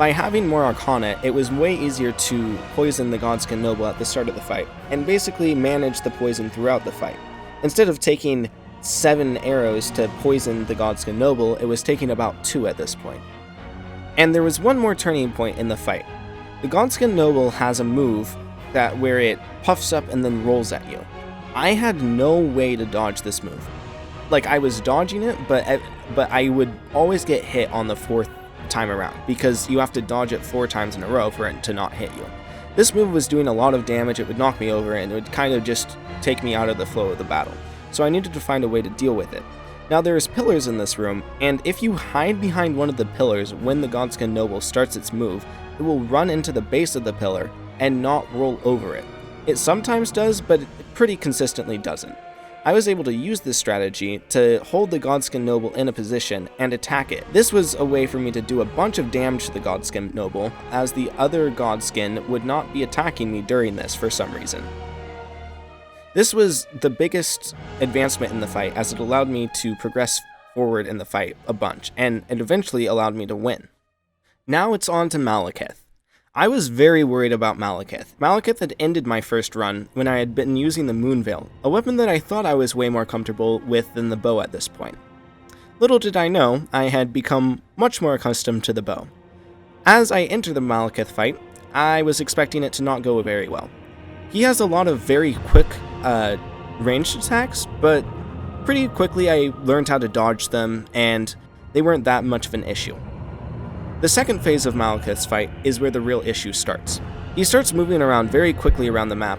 By having more Arcana, it was way easier to poison the Godskin Noble at the start of the fight, and basically manage the poison throughout the fight. Instead of taking 7 arrows to poison the Godskin Noble, it was taking about 2 at this point. And there was one more turning point in the fight. The Godskin Noble has a move where it puffs up and then rolls at you. I had no way to dodge this move. Like, I was dodging it, but I would always get hit on the 4th time around, because you have to dodge it 4 times in a row for it to not hit you. This move was doing a lot of damage, it would knock me over, and it would kind of just take me out of the flow of the battle. So I needed to find a way to deal with it. Now there's pillars in this room, and if you hide behind one of the pillars when the Godskin Noble starts its move, it will run into the base of the pillar and not roll over it. It sometimes does, but it pretty consistently doesn't. I was able to use this strategy to hold the Godskin Noble in a position and attack it. This was a way for me to do a bunch of damage to the Godskin Noble, as the other Godskin would not be attacking me during this for some reason. This was the biggest advancement in the fight, as it allowed me to progress forward in the fight a bunch, and it eventually allowed me to win. Now it's on to Malekith. I was very worried about Malekith. Malekith had ended my first run when I had been using the Moonveil, a weapon that I thought I was way more comfortable with than the bow at this point. Little did I know, I had become much more accustomed to the bow. As I entered the Malekith fight, I was expecting it to not go very well. He has a lot of very quick ranged attacks, but pretty quickly I learned how to dodge them, and they weren't that much of an issue. The second phase of Malekith's fight is where the real issue starts. He starts moving around very quickly around the map,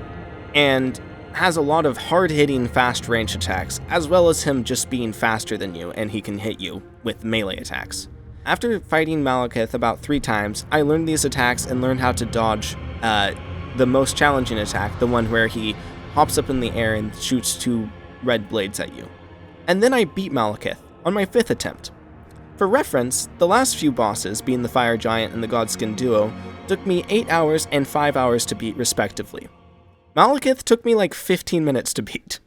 and has a lot of hard-hitting, fast-range attacks, as well as him just being faster than you, and he can hit you with melee attacks. After fighting Malekith about 3 times, I learned these attacks and learned how to dodge the most challenging attack, the one where he hops up in the air and shoots 2 red blades at you. And then I beat Malekith on my 5th attempt. For reference, the last few bosses, being the Fire Giant and the Godskin Duo, took me 8 hours and 5 hours to beat respectively. Malekith took me like 15 minutes to beat.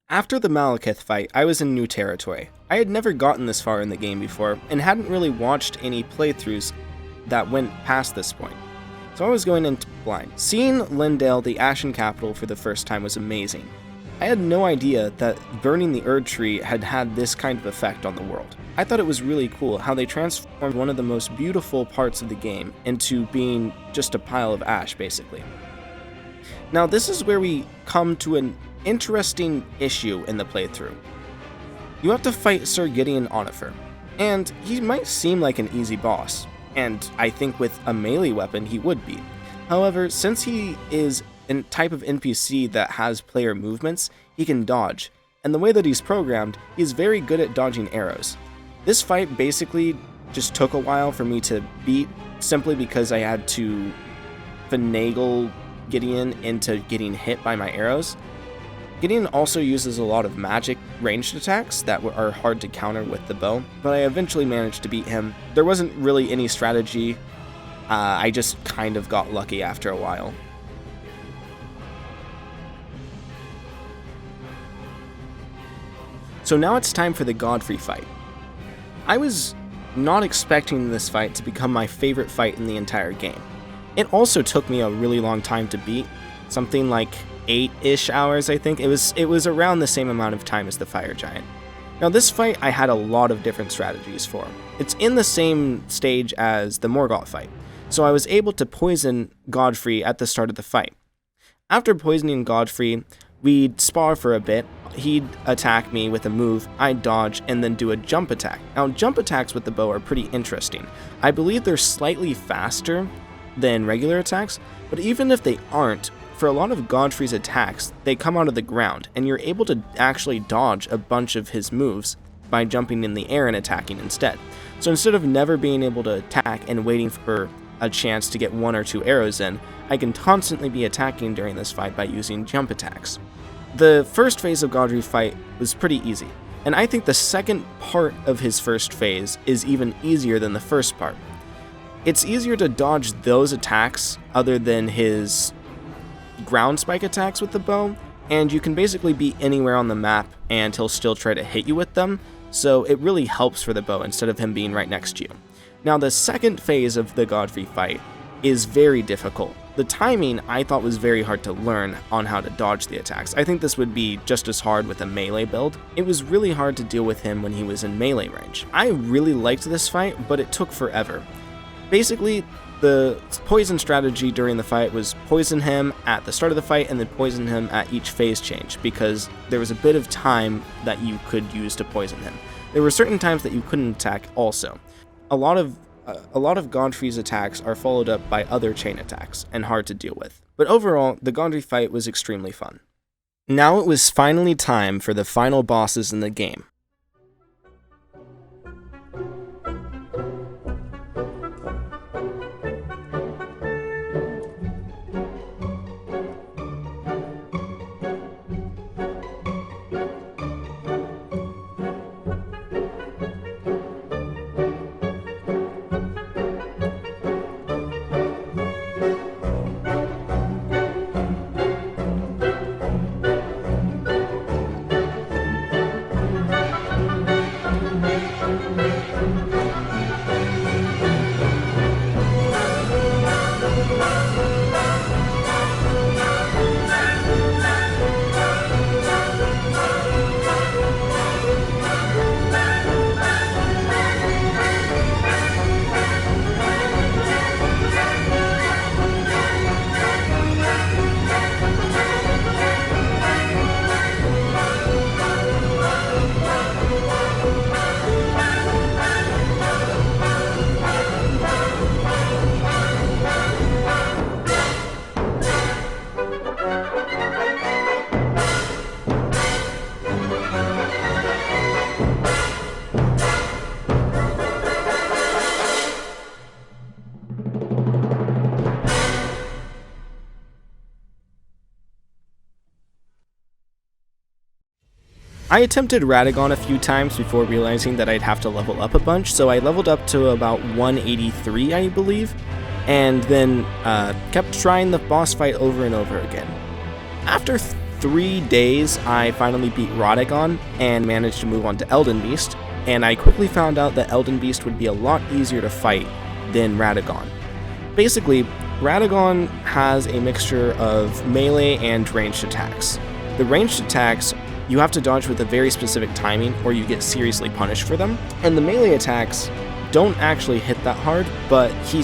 After the Malekith fight, I was in new territory. I had never gotten this far in the game before, and hadn't really watched any playthroughs that went past this point. So I was going in blind. Seeing Lindale, the Ashen Capital, for the first time was amazing. I had no idea that burning the Erd Tree had this kind of effect on the world. I thought it was really cool how they transformed one of the most beautiful parts of the game into being just a pile of ash, basically. Now this is where we come to an interesting issue in the playthrough. You have to fight Sir Gideon Onifer, and he might seem like an easy boss, and I think with a melee weapon he would be. However, since he is a type of NPC that has player movements, he can dodge, and the way that he's programmed, he's very good at dodging arrows. This fight basically just took a while for me to beat, simply because I had to finagle Gideon into getting hit by my arrows. Gideon also uses a lot of magic ranged attacks that are hard to counter with the bow, but I eventually managed to beat him. There wasn't really any strategy, I just kind of got lucky after a while. So now it's time for the Godfrey fight. I was not expecting this fight to become my favorite fight in the entire game. It also took me a really long time to beat, something like 8-ish hours, I think. It was around the same amount of time as the Fire Giant. Now this fight I had a lot of different strategies for. It's in the same stage as the Morgott fight, so I was able to poison Godfrey at the start of the fight. After poisoning Godfrey, we'd spar for a bit. He'd attack me with a move, I'd dodge, and then do a jump attack. Now, jump attacks with the bow are pretty interesting. I believe they're slightly faster than regular attacks, but even if they aren't, for a lot of Godfrey's attacks, they come out of the ground, and you're able to actually dodge a bunch of his moves by jumping in the air and attacking instead. So instead of never being able to attack and waiting for a chance to get 1 or 2 arrows in, I can constantly be attacking during this fight by using jump attacks. The first phase of Godfrey's fight was pretty easy, and I think the second part of his first phase is even easier than the first part. It's easier to dodge those attacks other than his ground spike attacks with the bow, and you can basically be anywhere on the map and he'll still try to hit you with them, so it really helps for the bow instead of him being right next to you. Now the second phase of the Godfrey fight is very difficult. The timing I thought was very hard to learn on how to dodge the attacks. I think this would be just as hard with a melee build. It was really hard to deal with him when he was in melee range. I really liked this fight, but it took forever. Basically, the poison strategy during the fight was poison him at the start of the fight and then poison him at each phase change, because there was a bit of time that you could use to poison him. There were certain times that you couldn't attack also. A lot of Godfrey's attacks are followed up by other chain attacks and hard to deal with. But overall, the Godfrey fight was extremely fun. Now it was finally time for the final bosses in the game. I attempted Radagon a few times before realizing that I'd have to level up a bunch, so I leveled up to about 183, I believe, and then kept trying the boss fight over and over again. After 3 days, I finally beat Radagon and managed to move on to Elden Beast, and I quickly found out that Elden Beast would be a lot easier to fight than Radagon. Basically, Radagon has a mixture of melee and ranged attacks. The ranged attacks you have to dodge with a very specific timing or you get seriously punished for them. And the melee attacks don't actually hit that hard, but he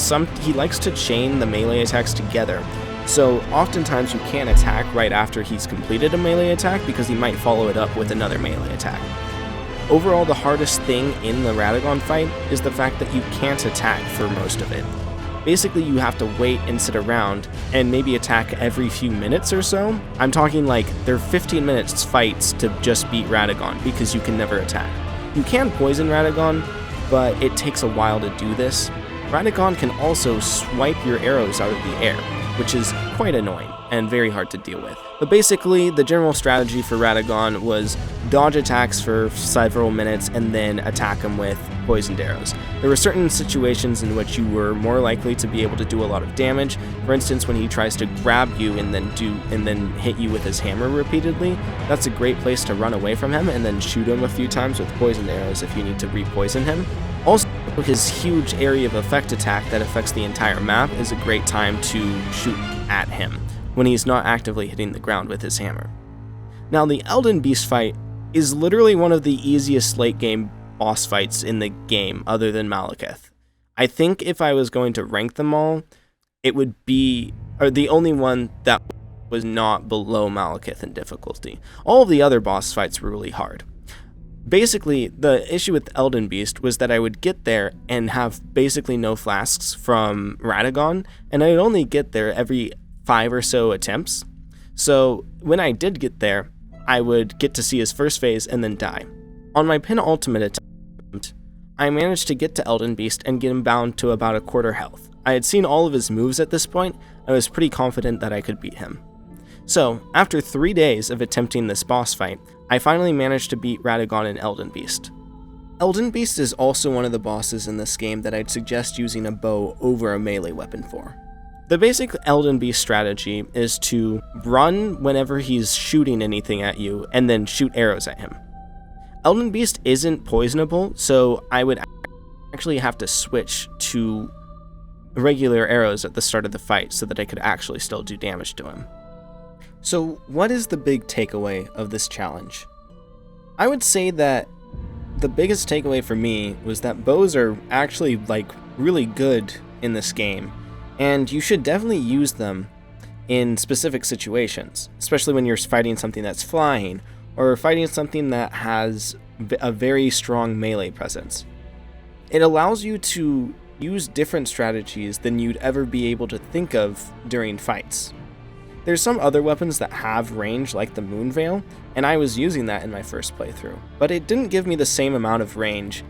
likes to chain the melee attacks together. So oftentimes you can't attack right after he's completed a melee attack because he might follow it up with another melee attack. Overall, the hardest thing in the Radagon fight is the fact that you can't attack for most of it. Basically, you have to wait and sit around and maybe attack every few minutes or so. I'm talking like they're 15 minutes fights to just beat Radagon because you can never attack. You can poison Radagon, but it takes a while to do this. Radagon can also swipe your arrows out of the air, which is quite annoying and very hard to deal with. But basically, the general strategy for Radagon was dodge attacks for several minutes and then attack them with poisoned arrows. There were certain situations in which you were more likely to be able to do a lot of damage. For instance, when he tries to grab you and then hit you with his hammer repeatedly, that's a great place to run away from him and then shoot him a few times with poisoned arrows if you need to re-poison him. Also, his huge area of effect attack that affects the entire map is a great time to shoot at him when he's not actively hitting the ground with his hammer. Now, the Elden Beast fight is literally one of the easiest late game boss fights in the game other than Malekith. I think if I was going to rank them all, it would be the only one that was not below Malekith in difficulty. All of the other boss fights were really hard. Basically, the issue with Elden Beast was that I would get there and have basically no flasks from Radagon, and I'd only get there every 5 or so attempts. So when I did get there, I would get to see his first phase and then die. On my penultimate attempt, I managed to get to Elden Beast and get him bound to about a quarter health. I had seen all of his moves at this point, I was pretty confident that I could beat him. So, after 3 days of attempting this boss fight, I finally managed to beat Radagon in Elden Beast. Elden Beast is also one of the bosses in this game that I'd suggest using a bow over a melee weapon for. The basic Elden Beast strategy is to run whenever he's shooting anything at you and then shoot arrows at him. Elden Beast isn't poisonable, so I would actually have to switch to regular arrows at the start of the fight so that I could actually still do damage to him. So what is the big takeaway of this challenge? I would say that the biggest takeaway for me was that bows are actually really good in this game, and you should definitely use them in specific situations, especially when you're fighting something that's flying or fighting something that has a very strong melee presence. It allows you to use different strategies than you'd ever be able to think of during fights. There's some other weapons that have range, like the Moon Veil, and I was using that in my first playthrough, but it didn't give me the same amount of range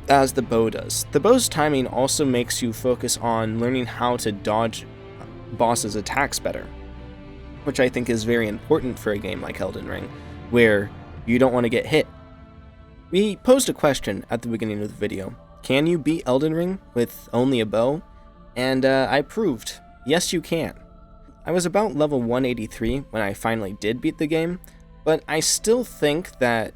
as the bow does. The bow's timing also makes you focus on learning how to dodge bosses' attacks better, which I think is very important for a game like Elden Ring, where you don't want to get hit. We posed a question at the beginning of the video: can you beat Elden Ring with only a bow? And I proved, yes you can. I was about level 183 when I finally did beat the game, but I still think that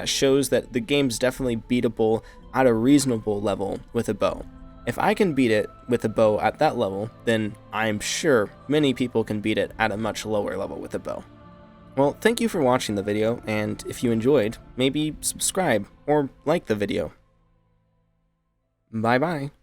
shows that the game's definitely beatable at a reasonable level with a bow. If I can beat it with a bow at that level, then I'm sure many people can beat it at a much lower level with a bow. Well, thank you for watching the video, and if you enjoyed, maybe subscribe or like the video. Bye bye.